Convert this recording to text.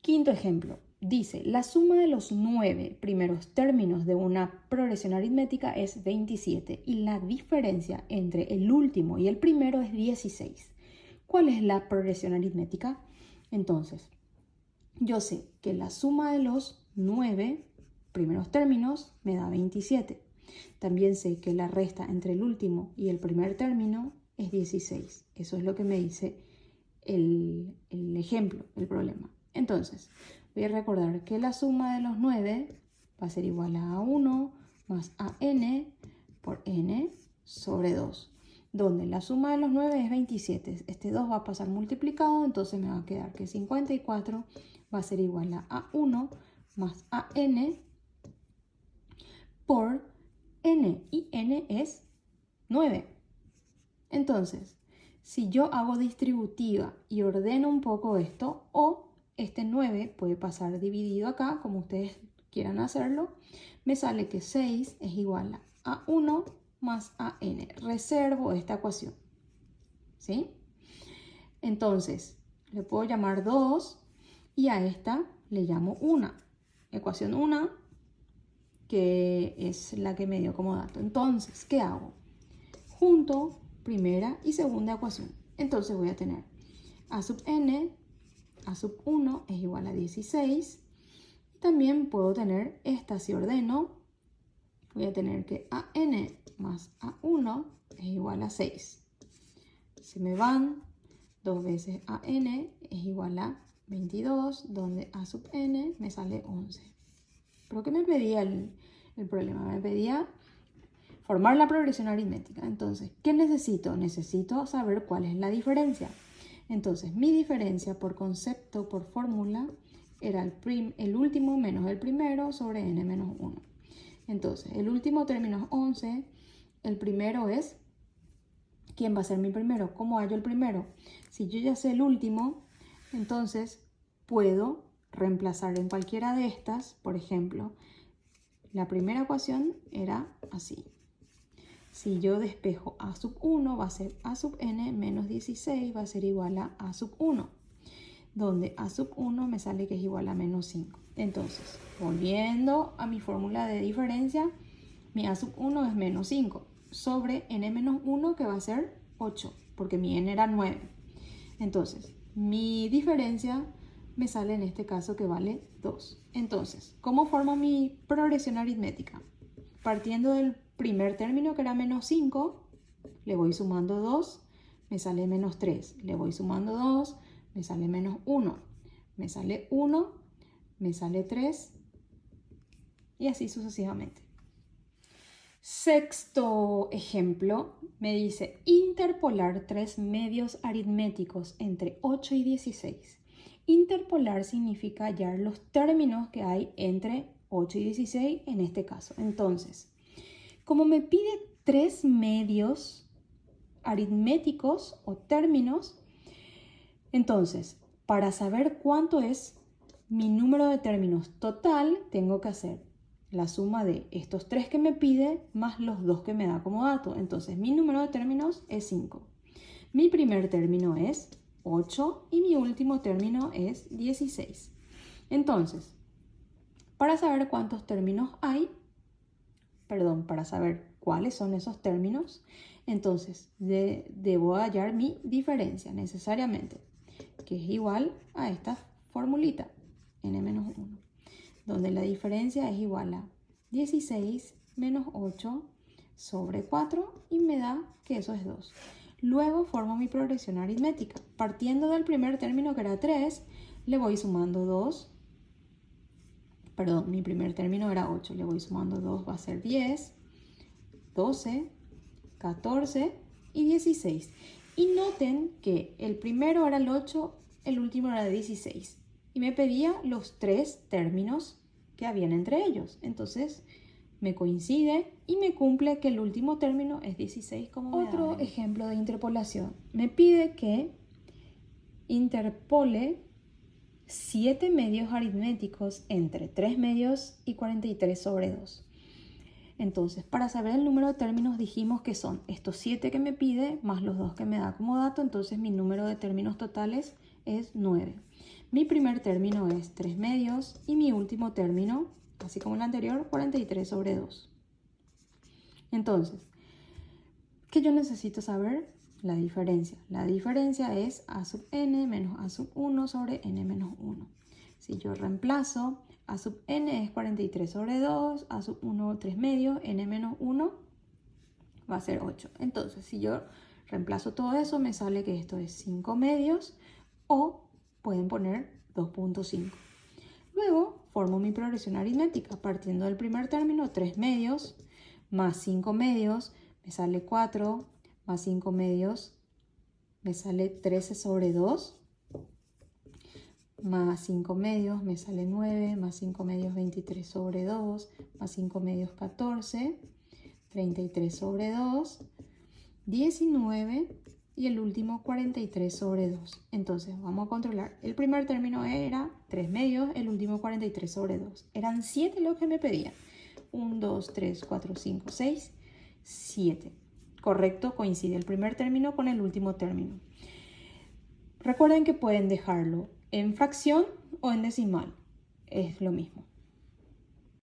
Quinto ejemplo. Dice, la suma de los 9 primeros términos de una progresión aritmética es 27 y la diferencia entre el último y el primero es 16. ¿Cuál es la progresión aritmética? Entonces, yo sé que la suma de los 9 primeros términos me da 27. También sé que la resta entre el último y el primer término es 16. Eso es lo que me dice el ejemplo, el problema. Entonces, voy a recordar que la suma de los 9 va a ser igual a 1 más an por n sobre 2, donde la suma de los 9 es 27. Este 2 va a pasar multiplicado, entonces me va a quedar que 54 va a ser igual a 1 más an por n, y n es 9. Entonces, si yo hago distributiva y ordeno un poco esto, o este 9 puede pasar dividido acá, como ustedes quieran hacerlo, me sale que 6 es igual a 1 más an. Reservo esta ecuación, ¿sí? Entonces, le puedo llamar 2 y a esta le llamo 1. Ecuación 1, que es la que me dio como dato. Entonces, ¿qué hago? Junto primera y segunda ecuación. Entonces voy a tener a sub n, a sub 1 es igual a 16. Y también puedo tener esta, si ordeno, voy a tener que an más a1 es igual a 6. Se me van 2 veces an es igual a 22, donde a sub n me sale 11. ¿Pero qué me pedía el problema? Me pedía formar la progresión aritmética. Entonces, ¿qué necesito? Necesito saber cuál es la diferencia. Entonces, mi diferencia por concepto, por fórmula, era el último menos el primero sobre n menos 1. Entonces, el último término es 11. El primero es, ¿quién va a ser mi primero? ¿Cómo hallo el primero? Si yo ya sé el último, entonces puedo reemplazar en cualquiera de estas. Por ejemplo, la primera ecuación era así. Si yo despejo a sub 1, va a ser a sub n menos 16, va a ser igual a sub 1, donde a sub 1 me sale que es igual a menos 5. Entonces, volviendo a mi fórmula de diferencia, mi a sub 1 es menos 5 sobre n menos 1, que va a ser 8, porque mi n era 9. Entonces, mi diferencia me sale en este caso que vale 2. Entonces, ¿cómo formo mi progresión aritmética? Partiendo del primer término, que era menos 5, le voy sumando 2, me sale menos 3. Le voy sumando 2, me sale menos 1. Me sale 1, me sale 3, y así sucesivamente. Sexto ejemplo, me dice interpolar 3 medios aritméticos entre 8 y 16. Interpolar significa hallar los términos que hay entre 8 y 16 en este caso. Entonces, como me pide 3 medios aritméticos o términos, entonces, para saber cuánto es mi número de términos total, tengo que hacer la suma de estos 3 que me pide más los 2 que me da como dato. Entonces, mi número de términos es 5. Mi primer término es 8 y mi último término es 16. Entonces, para saber cuántos términos hay, para saber cuáles son esos términos, entonces debo hallar mi diferencia necesariamente, que es igual a esta formulita, n-1, donde la diferencia es igual a 16 menos 8 sobre 4 y me da que eso es 2. Luego formo mi progresión aritmética. Partiendo del primer término, que era 3, le voy sumando 2. Perdón, mi primer término era 8, le voy sumando 2, va a ser 10, 12, 14 y 16. Y noten que el primero era el 8, el último era el 16. Y me pedía los 3 términos que habían entre ellos. Entonces, me coincide y me cumple que el último término es 16, como me da. Otro ejemplo de interpolación. Me pide que interpole 7 medios aritméticos entre 3 medios y 43 sobre 2. Entonces, para saber el número de términos dijimos que son estos 7 que me pide más los 2 que me da como dato. Entonces, mi número de términos totales es 9. Mi primer término es 3 medios y mi último término, así como el anterior, 43 sobre 2. Entonces, ¿qué yo necesito saber? La diferencia. La diferencia es a sub n menos a sub 1 sobre n menos 1. Si yo reemplazo, a sub n es 43 sobre 2, a sub 1 3 medios, n menos 1 va a ser 8. Entonces, si yo reemplazo todo eso, me sale que esto es 5 medios o pueden poner 2.5. Luego, formo mi progresión aritmética partiendo del primer término, 3 medios más 5 medios, me sale 4, más 5 medios, me sale 13 sobre 2, más 5 medios, me sale 9, más 5 medios, 23 sobre 2, más 5 medios, 14, 33 sobre 2, 19 y el último 43 sobre 2. Entonces vamos a controlar. El primer término era 3 medios, el último 43 sobre 2. Eran 7 los que me pedían. 1, 2, 3, 4, 5, 6, 7. Correcto, coincide el primer término con el último término. Recuerden que pueden dejarlo en fracción o en decimal. Es lo mismo.